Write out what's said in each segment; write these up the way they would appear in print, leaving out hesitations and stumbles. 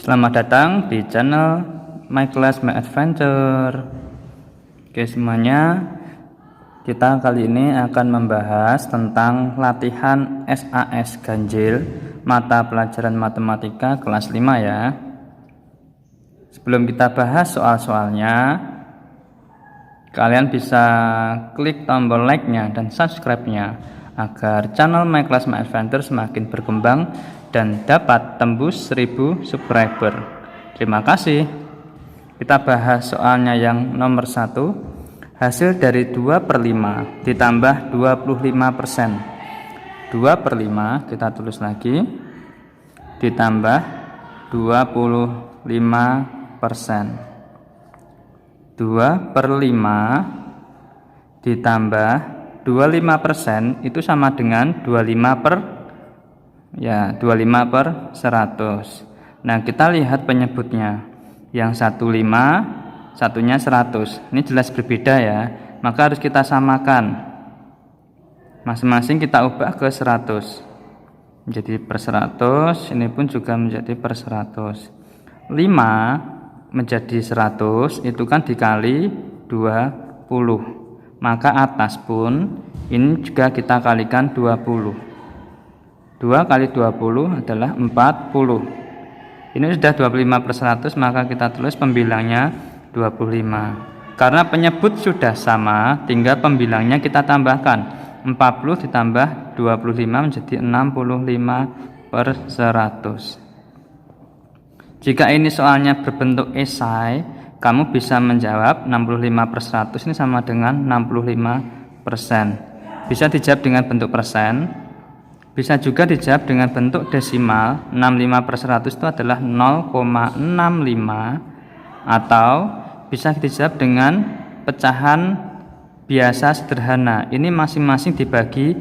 Selamat datang di channel My Class My Adventure. Oke semuanya, kita kali ini akan membahas tentang latihan SAS ganjil mata pelajaran matematika kelas 5 ya. Sebelum kita bahas soal-soalnya, kalian bisa klik tombol like-nya dan subscribe-nya agar channel My Class My Adventure semakin berkembang dan dapat tembus 1000 subscriber. Terima kasih. Kita bahas soalnya yang nomor 1. Hasil dari 2/5 ditambah 25%. 2/5 kita tulis lagi, ditambah 25%. 2/5 ditambah 25% itu sama dengan 25/100. Nah, kita lihat penyebutnya. Yang 15, satunya 100. Ini jelas berbeda ya. Maka harus kita samakan. Masing-masing kita ubah ke 100. Menjadi per 100, ini pun juga menjadi per 100. 5 menjadi 100 itu kan dikali 20. Maka atas pun ini juga kita kalikan 20. 2 kali 20 adalah 40. Ini sudah 25/100, maka kita tulis pembilangnya 25. Karena penyebut sudah sama, tinggal pembilangnya kita tambahkan. 40 ditambah 25 menjadi 65/100. Jika ini soalnya berbentuk esai, kamu bisa menjawab 65/100 ini sama dengan 65%. Bisa dijawab dengan bentuk persen. Bisa juga dijawab dengan bentuk desimal. 65/100 itu adalah 0,65, atau bisa dijawab dengan pecahan biasa sederhana. Ini masing-masing dibagi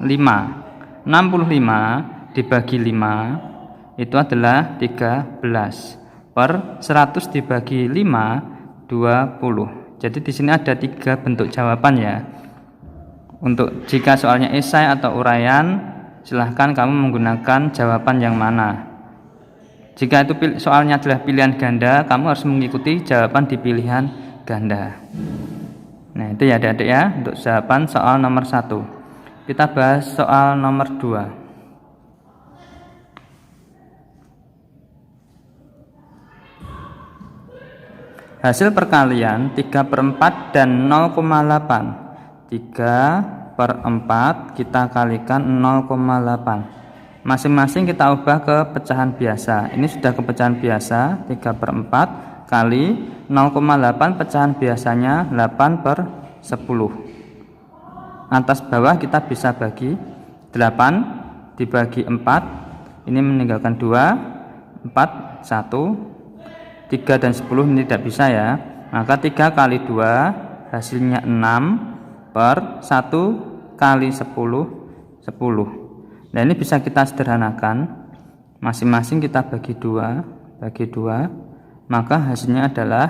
5. 65 dibagi 5 itu adalah 13. Per 100 dibagi 5 20. Jadi di sini ada 3 bentuk jawaban ya. Untuk jika soalnya esai atau uraian, silahkan kamu menggunakan jawaban yang mana. Jika itu soalnya adalah pilihan ganda, kamu harus mengikuti jawaban di pilihan ganda. Nah itu ya adik-adik ya, untuk jawaban soal nomor 1. Kita bahas soal nomor 2. Hasil perkalian 3/4 dan 0,8. 3/4 kita kalikan 0,8. Masing-masing kita ubah ke pecahan biasa. Ini sudah ke pecahan biasa. 3/4 kali 0,8 pecahan biasanya 8/10. Atas bawah kita bisa bagi 8 dibagi 4. Ini meninggalkan 2, 4, 1, 3 dan 10 ini tidak bisa ya. Maka 3 kali 2 hasilnya 6 per 1 kali 10, 10. Nah ini bisa kita sederhanakan. Masing-masing kita bagi 2, maka hasilnya adalah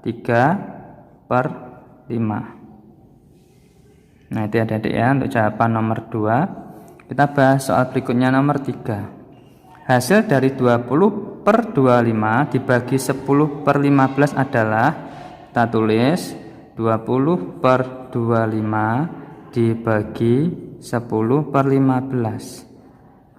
3/5. Nah itu adik-adik ya untuk jawaban nomor 2. Kita bahas soal berikutnya nomor 3. Hasil dari 20/25 dibagi 10/15 adalah, kita tulis 20/25 dibagi 10/15.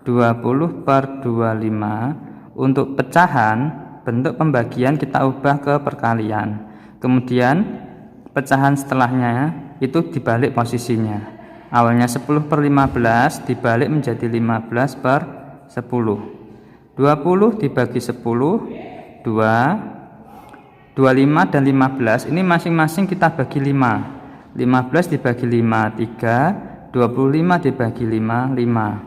20/25 untuk pecahan, bentuk pembagian kita ubah ke perkalian. Kemudian pecahan setelahnya itu dibalik posisinya. Awalnya 10/15 dibalik menjadi 15/10. 20 dibagi 10 2. 25 dan 15 ini masing-masing kita bagi 5. 15 dibagi 5 3, 25 dibagi 5 5.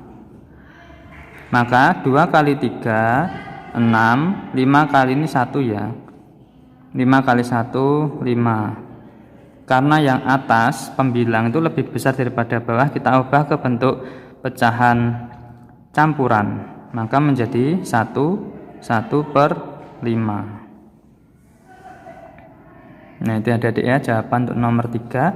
Maka 2 kali 3 6, 5 kali ini 1 ya. 5 kali 1 5. Karena yang atas pembilang itu lebih besar daripada bawah, kita ubah ke bentuk pecahan campuran. Maka menjadi 1/5. Nah itu adik-adik ya jawaban untuk nomor 3.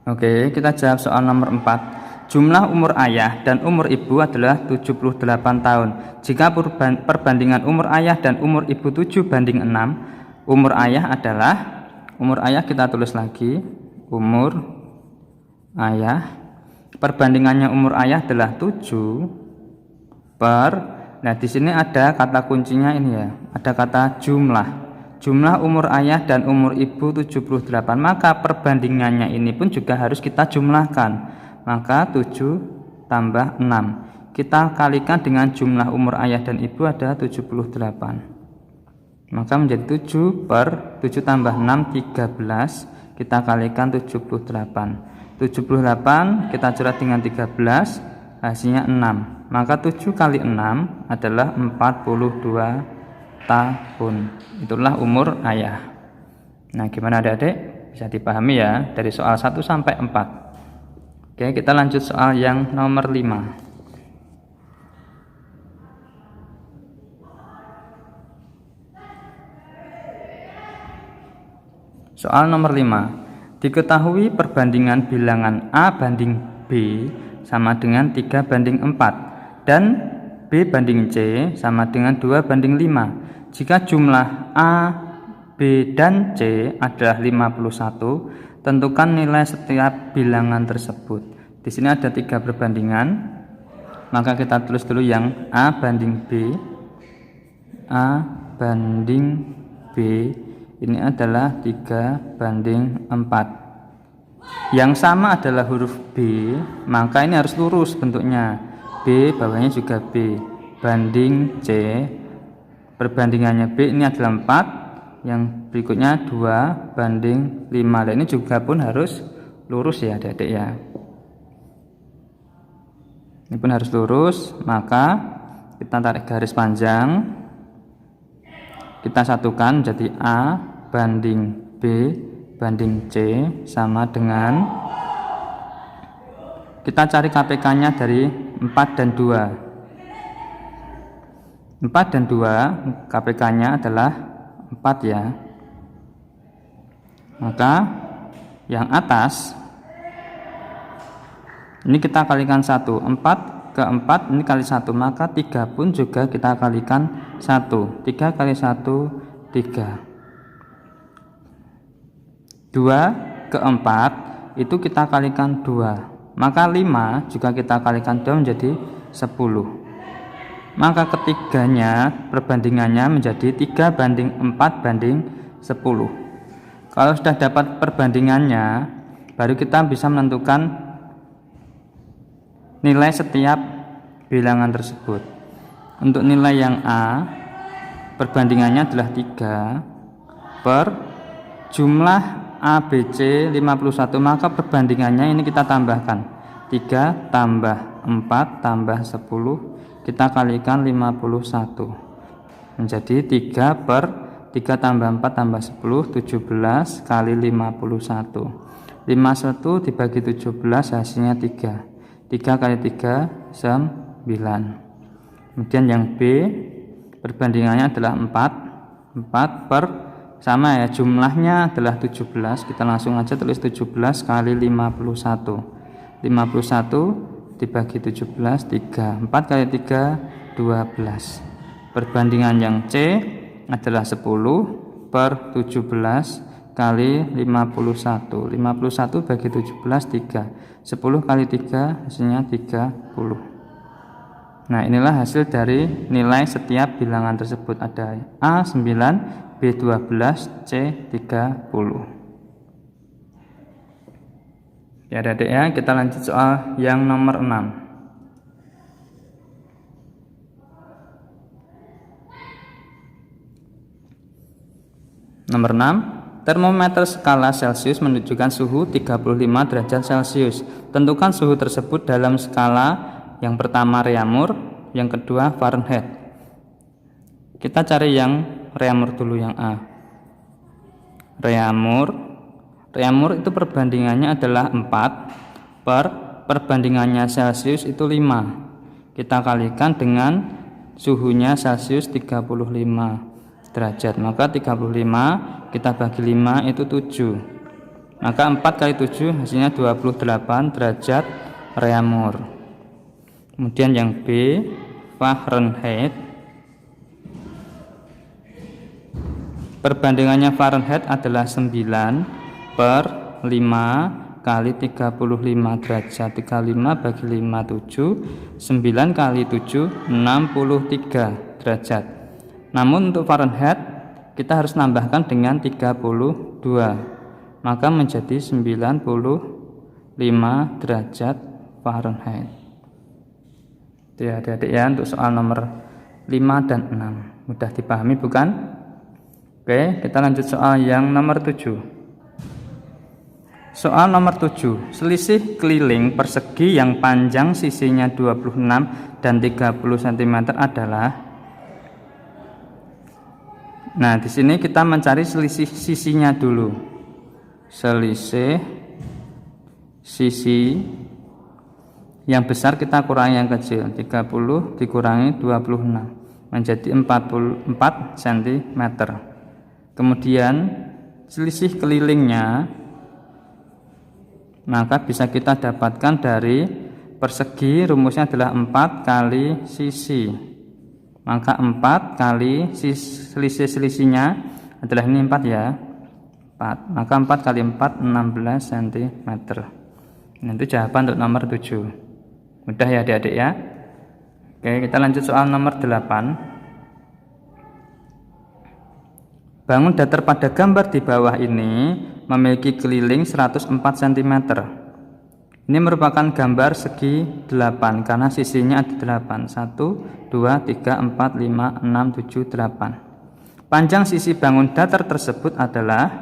Oke, kita jawab soal nomor 4. Jumlah umur ayah dan umur ibu adalah 78 tahun. Jika perbandingan umur ayah dan umur ibu 7:6, umur ayah kita tulis lagi, umur ayah, perbandingannya umur ayah adalah 7 per, nah di sini ada kata kuncinya ini ya, ada kata jumlah umur ayah dan umur ibu 78, maka perbandingannya ini pun juga harus kita jumlahkan. Maka 7 tambah 6 kita kalikan dengan jumlah umur ayah dan ibu ada 78, maka menjadi 7 per 7 tambah 6 13, kita kalikan 78 kita coret dengan 13, hasilnya 6, maka 7 kali 6 adalah 42 tahun. Itulah umur ayah. Nah, gimana adik-adik? Bisa dipahami ya dari soal 1 sampai 4. Oke, kita lanjut soal yang nomor 5. Soal nomor 5. Diketahui perbandingan bilangan A banding B sama dengan 3:4 dan B banding C sama dengan 2:5. Jika jumlah A, B, dan C adalah 51, tentukan nilai setiap bilangan tersebut. Di sini ada 3 perbandingan, maka kita tulis dulu yang A banding B. A banding B ini adalah 3:4. Yang sama adalah huruf B, maka ini harus lurus bentuknya. B bawahnya juga B. Banding C, perbandingannya B ini adalah 4. Yang berikutnya 2:5. Dan ini juga pun harus lurus ya adik-adik ya. Ini pun harus lurus, maka kita tarik garis panjang, kita satukan menjadi A banding B banding C sama dengan, kita cari KPK nya dari 4 dan 2. 4 dan 2 KPK nya adalah 4 ya, maka yang atas ini kita kalikan 1, 4 ke 4 ini kali 1, maka 3 pun juga kita kalikan 1, 3 kali 1 3. 2 ke 4 itu kita kalikan 2, maka 5 juga kita kalikan 2 menjadi 10. Maka ketiganya perbandingannya menjadi 3:4:10. Kalau sudah dapat perbandingannya, baru kita bisa menentukan nilai setiap bilangan tersebut. Untuk nilai yang A, perbandingannya adalah 3 per jumlah A, B, C 51, maka perbandingannya ini kita tambahkan 3 tambah 4 tambah 10, kita kalikan 51 menjadi 3 per 3 tambah 4 tambah 10, 17 kali 51. 51 dibagi 17 hasilnya 3. 3 kali 3 9. Kemudian yang B perbandingannya adalah 4 per, sama ya, jumlahnya adalah 17, kita langsung aja tulis 17 kali 51. 51 dibagi 17 3, 4 kali 3 12. Perbandingan yang C adalah 10 per 17 kali 51. 51 bagi 17 3, 10 kali 3 hasilnya 30. Nah, inilah hasil dari nilai setiap bilangan tersebut. Ada A 9, B 12, C 30. Ya adik-adik ya, kita lanjut soal yang nomor 6. Nomor 6, termometer skala Celcius menunjukkan suhu 35 derajat Celcius. Tentukan suhu tersebut dalam skala yang pertama Reaumur, yang kedua Fahrenheit. Kita cari yang Reaumur dulu, yang A. Reaumur itu perbandingannya adalah 4 per perbandingannya Celcius itu 5. Kita kalikan dengan suhunya Celcius 35 derajat, maka 35 kita bagi 5 itu 7, maka 4 kali 7 hasilnya 28 derajat Reaumur. Kemudian yang B, Fahrenheit. Perbandingannya Fahrenheit adalah 9/5 kali 35 derajat 35 bagi 57, 9 kali 7 63 derajat. Namun untuk Fahrenheit kita harus nambahkan dengan 32, maka menjadi 95 derajat Fahrenheit. Itu ya adik-adik ya, untuk soal nomor 5 dan 6 mudah dipahami bukan? Oke, kita lanjut soal yang nomor 7. Soal nomor 7, selisih keliling persegi yang panjang sisinya 26 dan 30 cm adalah. Nah, di sini kita mencari selisih sisinya dulu. Selisih sisi yang besar kita kurangi yang kecil. 30 dikurangi 26 menjadi 44 cm. Kemudian selisih kelilingnya maka bisa kita dapatkan dari persegi, rumusnya adalah 4 kali sisi. Maka 4 kali selisih-selisihnya adalah ini 4 ya, 4. Maka 4 kali 4 16 cm. Nah, itu jawaban untuk nomor 7. Mudah ya adik-adik ya. Oke, kita lanjut soal nomor 8. Bangun datar pada gambar di bawah ini memiliki keliling 104 cm. Ini merupakan gambar segi 8 karena sisinya ada 8. 1, 2, 3, 4, 5, 6, 7, 8. Panjang sisi bangun datar tersebut adalah,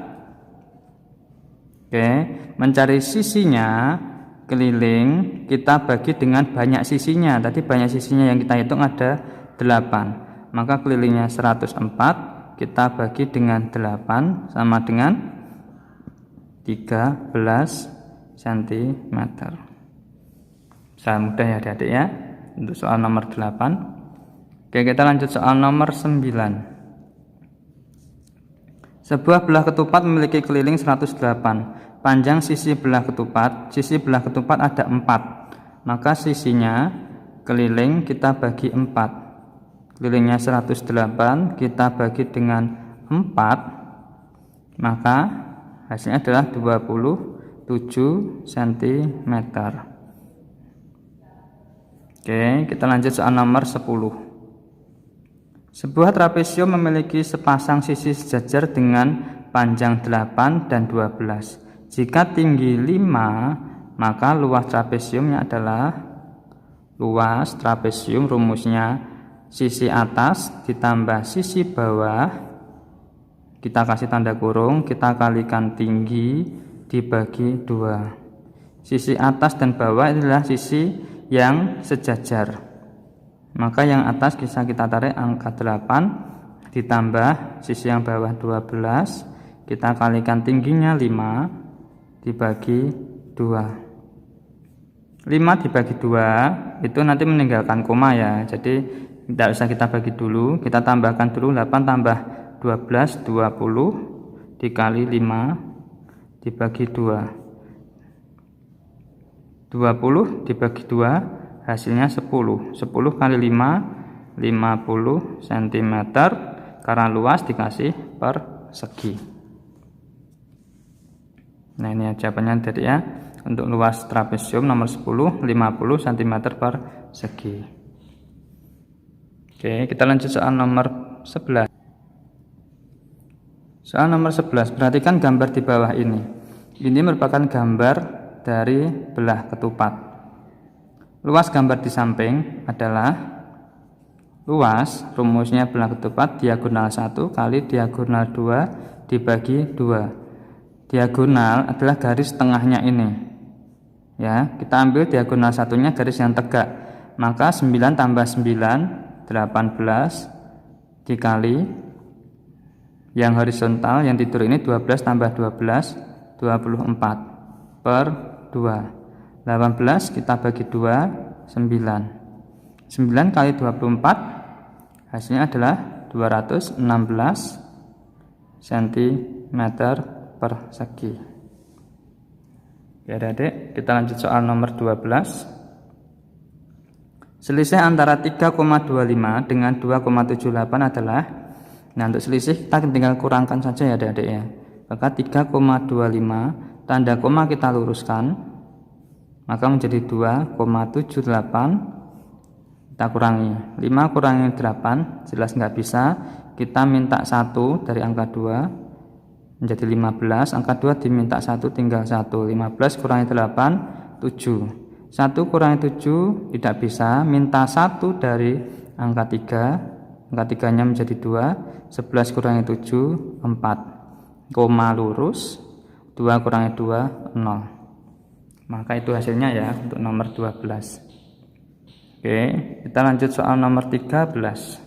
mencari sisinya keliling kita bagi dengan banyak sisinya. Tadi banyak sisinya yang kita hitung ada 8. Maka kelilingnya 104 kita bagi dengan 8 sama dengan 13 cm. Sangat mudah ya adik-adik ya untuk soal nomor 8. Oke, kita lanjut soal nomor 9. Sebuah belah ketupat memiliki keliling 108. Panjang sisi belah ketupat ada 4. Maka sisinya keliling kita bagi 4. Kelilingnya 108 kita bagi dengan 4, maka hasilnya adalah 27 cm. Oke, kita lanjut soal nomor 10. Sebuah trapesium memiliki sepasang sisi sejajar dengan panjang 8 dan 12. Jika tinggi 5, maka luas trapesiumnya adalah, luas trapesium rumusnya sisi atas ditambah sisi bawah, kita kasih tanda kurung, kita kalikan tinggi dibagi 2. Sisi atas dan bawah adalah sisi yang sejajar, maka yang atas bisa kita tarik angka 8 ditambah sisi yang bawah 12, kita kalikan tingginya 5 dibagi 2. 5 dibagi 2 itu nanti meninggalkan koma ya, jadi tidak usah kita bagi dulu, kita tambahkan dulu 8 tambah 12 20 dikali 5 dibagi 2. 20 dibagi 2 hasilnya 10. 10 kali 5 50 cm karena luas dikasih persegi. Nah, ini jawabannya tadi ya. Untuk luas trapesium nomor 10 50 cm persegi. Oke, kita lanjut soal nomor 11. Soal nomor 11, perhatikan gambar di bawah ini. Ini merupakan gambar dari belah ketupat. Luas gambar di samping adalah, luas rumusnya belah ketupat diagonal 1 kali diagonal 2 dibagi 2. Diagonal adalah garis tengahnya ini. Ya, kita ambil diagonal satunya garis yang tegak. Maka 9 tambah 9 18 dikali yang horizontal yang tidur ini 12 tambah 12 24 per 2. 18 kita bagi 2 9. 9 kali 24 hasilnya adalah 216 cm persegi. Ya adik-adik, kita lanjut soal nomor 12. Selisih antara 3,25 dengan 2,78 adalah, nah untuk selisih kita tinggal kurangkan saja ya adik-adik ya. Maka 3,25 tanda koma kita luruskan, maka menjadi 2,78. Kita kurangi 5 kurangi 8, jelas nggak bisa. Kita minta 1 dari angka 2 menjadi 15. Angka 2 diminta 1, tinggal 1. 15 kurangi 8, 7. 1 kurangi 7 tidak bisa. Minta 1 dari angka 3. Angka 3 nya menjadi 2. 11 kurangi 7, 4. Koma lurus. 2 kurangi 2, 0. Maka itu hasilnya ya untuk nomor 12. Oke, kita lanjut soal nomor 13.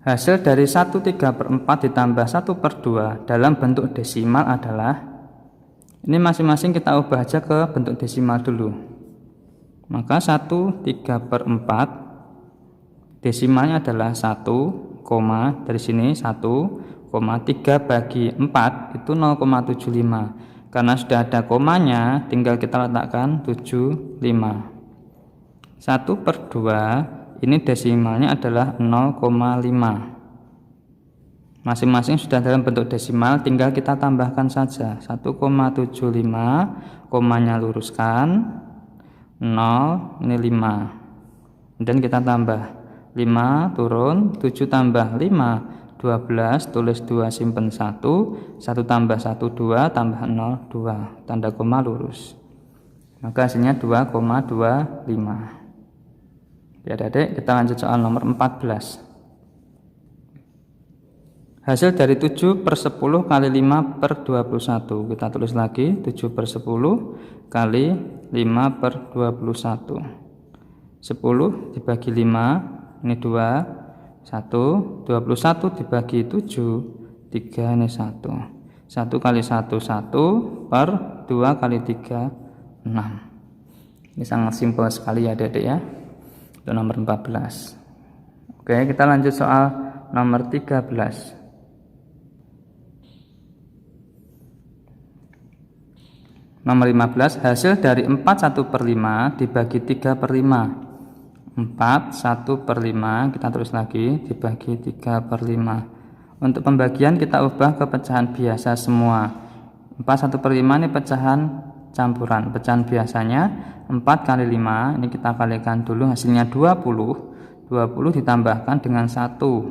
Hasil dari 1/3/4 ditambah 1/2 dalam bentuk desimal adalah, ini masing-masing kita ubah aja ke bentuk desimal dulu. Maka 1/3/4 desimalnya adalah 1, dari sini 1,3 bagi 4 itu 0,75. Karena sudah ada komanya, tinggal kita letakkan 75. 1/2 ini desimalnya adalah 0,5. Masing-masing sudah dalam bentuk desimal, tinggal kita tambahkan saja. 1,75, komanya luruskan, 0, ini 5. Dan kita tambah 5 turun, 7 tambah 5 12, tulis 2 simpen 1, 1 tambah 1 2, tambah 0 2, tanda koma lurus. Maka hasilnya 2,25. Ya adik, kita lanjut soal nomor 14. Hasil dari 7/10 kali 5/21. Kita tulis lagi 7/10 kali 5/21. 10 dibagi 5, ini 2. 1, 21 dibagi 7, 3, ini 1. 1 kali 1, 1, per 2 kali 3, 6. Ini sangat simpel sekali ya adik-adik ya. Itu nomor 14. Oke, kita lanjut soal nomor 13. Nomor 15, hasil dari 4/1/5 dibagi 3/5. 4, 1/5, kita terus lagi, dibagi 3/5. Untuk pembagian kita ubah ke pecahan biasa semua. 4 1/5 ini pecahan campuran. Pecahan biasanya 4 kali 5, ini kita kalikan dulu, hasilnya 20. 20 ditambahkan dengan 1,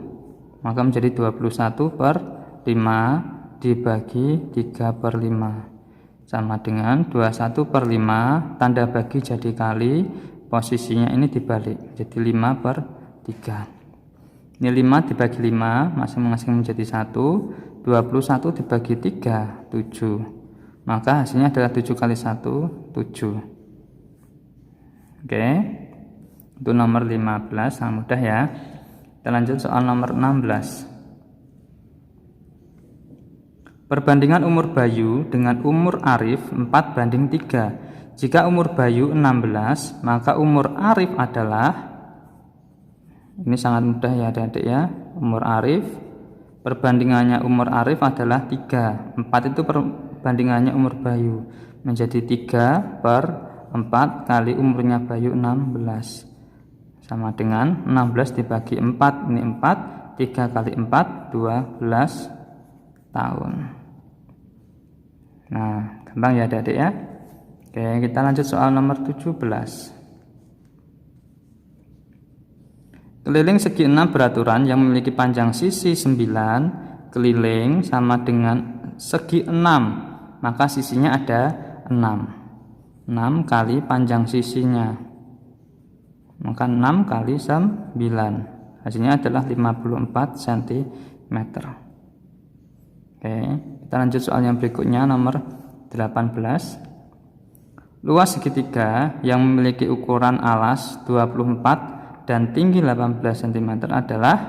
maka menjadi 21/5 dibagi 3/5. Sama dengan 21/5, tanda bagi jadi kali, posisinya ini dibalik, jadi 5/3. Ini 5 dibagi 5, masing-masing menjadi 1. 21 dibagi 3, 7. Maka hasilnya adalah 7 kali 1, 7. Oke, itu nomor 15, sangat mudah ya. Kita lanjut soal nomor 16. Perbandingan umur Bayu dengan umur Arif 4/3. Jika umur Bayu 16, maka umur Arif adalah, ini sangat mudah ya adik-adik ya. Umur Arif, perbandingannya umur Arif adalah 3. 4 itu perbandingannya umur Bayu, menjadi 3/4 kali umurnya Bayu 16. Sama dengan 16 dibagi 4, ini 4, 3 kali 4, 12 tahun. Nah, gampang ya adik-adik ya. Oke, kita lanjut soal nomor 17. Keliling segi 6 beraturan yang memiliki panjang sisi 9 keliling sama dengan segi 6, maka sisinya ada 6. 6 kali panjang sisinya, maka 6 kali 9, hasilnya adalah 54 cm. Oke, kita lanjut soal yang berikutnya, nomor 18. Luas segitiga yang memiliki ukuran alas 24 dan tinggi 18 cm adalah,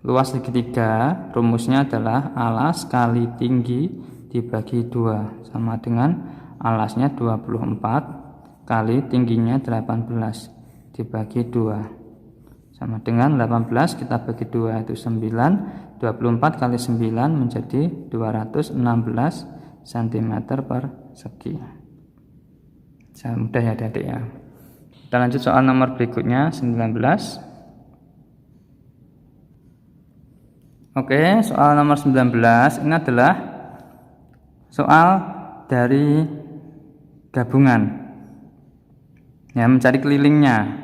luas segitiga rumusnya adalah alas kali tinggi dibagi 2, sama dengan alasnya 24 kali tingginya 18 dibagi 2, sama dengan 18 kita bagi 2 itu 9, 24 kali 9 menjadi 216 cm persegi. Mudah ya adik-adik ya. Kita lanjut soal nomor berikutnya 19. Oke, soal nomor 19 ini adalah soal dari gabungan. Ya, mencari kelilingnya.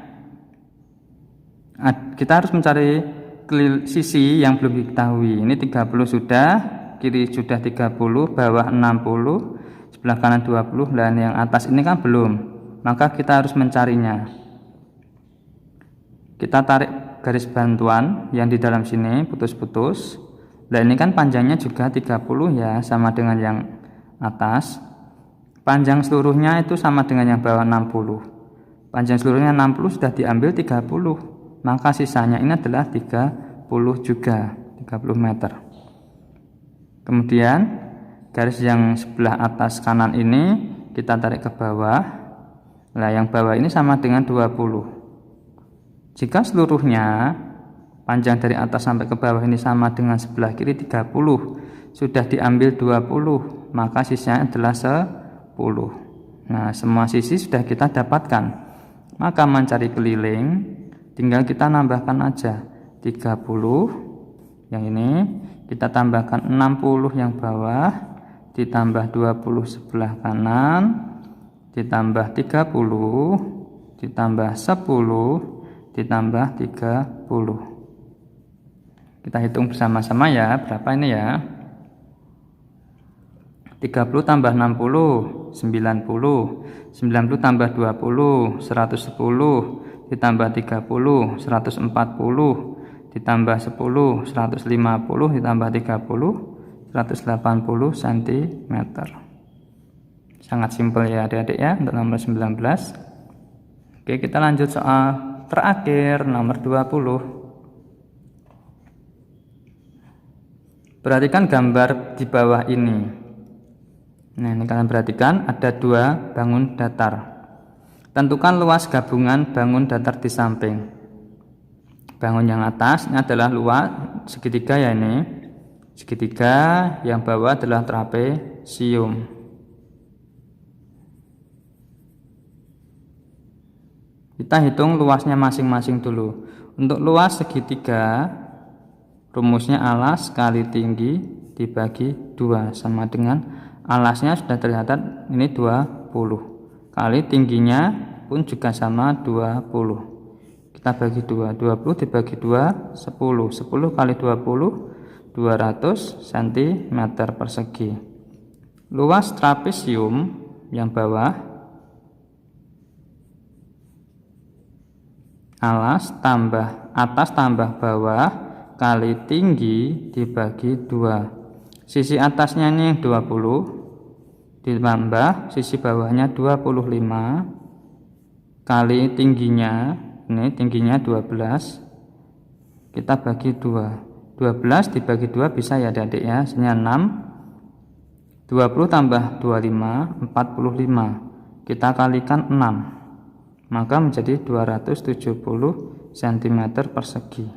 Kita harus mencari sisi yang belum diketahui. Ini 30 sudah, kiri sudah 30, bawah 60, sebelah kanan 20, dan yang atas ini kan belum. Maka kita harus mencarinya. Kita tarik garis bantuan yang di dalam sini putus-putus. Nah, ini kan panjangnya juga 30 ya, sama dengan yang atas. Panjang seluruhnya itu sama dengan yang bawah 60. Panjang seluruhnya 60 sudah diambil 30. Maka sisanya ini adalah 30 juga, 30 meter. Kemudian garis yang sebelah atas kanan ini kita tarik ke bawah. Nah, yang bawah ini sama dengan 20. Jika seluruhnya panjang dari atas sampai ke bawah ini sama dengan sebelah kiri 30, sudah diambil 20, maka sisanya adalah 10. Nah, semua sisi sudah kita dapatkan. Maka mencari keliling tinggal kita nambahkan aja 30 yang ini, kita tambahkan 60 yang bawah, ditambah 20 sebelah kanan, ditambah 30, ditambah 10, ditambah 30. Kita hitung bersama-sama ya, berapa ini ya? 30 tambah 60, 90, 90 tambah 20, 110, ditambah 30, 140, ditambah 10, 150, ditambah 30, 180 cm. Sangat simpel ya adik-adik ya untuk nomor 19. Oke, kita lanjut soal terakhir nomor 20. Perhatikan gambar di bawah ini. Nah, ini kalian perhatikan ada dua bangun datar. Tentukan luas gabungan bangun datar di samping. Bangun yang atas ini adalah luas segitiga ya ini. Segitiga, yang bawah adalah trapesium. Kita hitung luasnya masing-masing dulu. Untuk luas segitiga, rumusnya alas kali tinggi dibagi 2 sama dengan alasnya sudah terlihat ini 20. Kali tingginya pun juga sama 20. Kita bagi 2, 20 dibagi 2, 10. 10 kali 20, 200 cm persegi. Luas trapesium yang bawah, atas tambah bawah kali tinggi dibagi 2. Sisi atasnya ini 20. Ditambah sisi bawahnya 25 kali tingginya, ini tingginya 12, kita bagi 2. 12 dibagi 2 bisa ya adik-adik ya, hasilnya 6. 20 tambah 25, 45, kita kalikan 6, maka menjadi 270 cm persegi.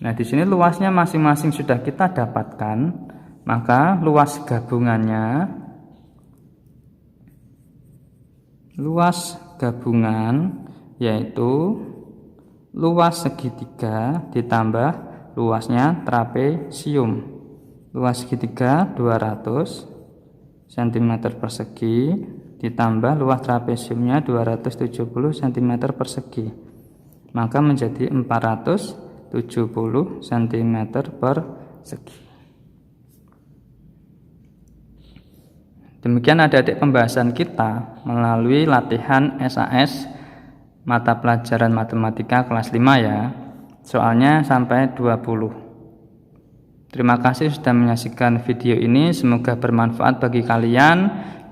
Nah, di sini luasnya masing-masing sudah kita dapatkan. Maka luas gabungan yaitu luas segitiga ditambah luasnya trapesium. Luas segitiga 200 cm persegi ditambah luas trapesiumnya 270 cm persegi, maka menjadi 470 cm persegi. Demikian adik-adik pembahasan kita melalui latihan SAS mata pelajaran matematika kelas 5 ya. Soalnya sampai 20. Terima kasih sudah menyaksikan video ini, semoga bermanfaat bagi kalian.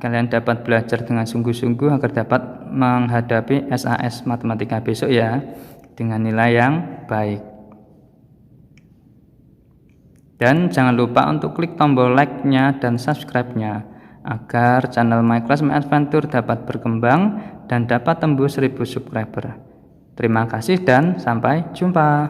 Kalian dapat belajar dengan sungguh-sungguh agar dapat menghadapi SAS matematika besok ya, dengan nilai yang baik. Dan jangan lupa untuk klik tombol like-nya dan subscribe-nya agar channel My Class My Adventure dapat berkembang dan dapat tembus 1000 subscriber. Terima kasih dan sampai jumpa.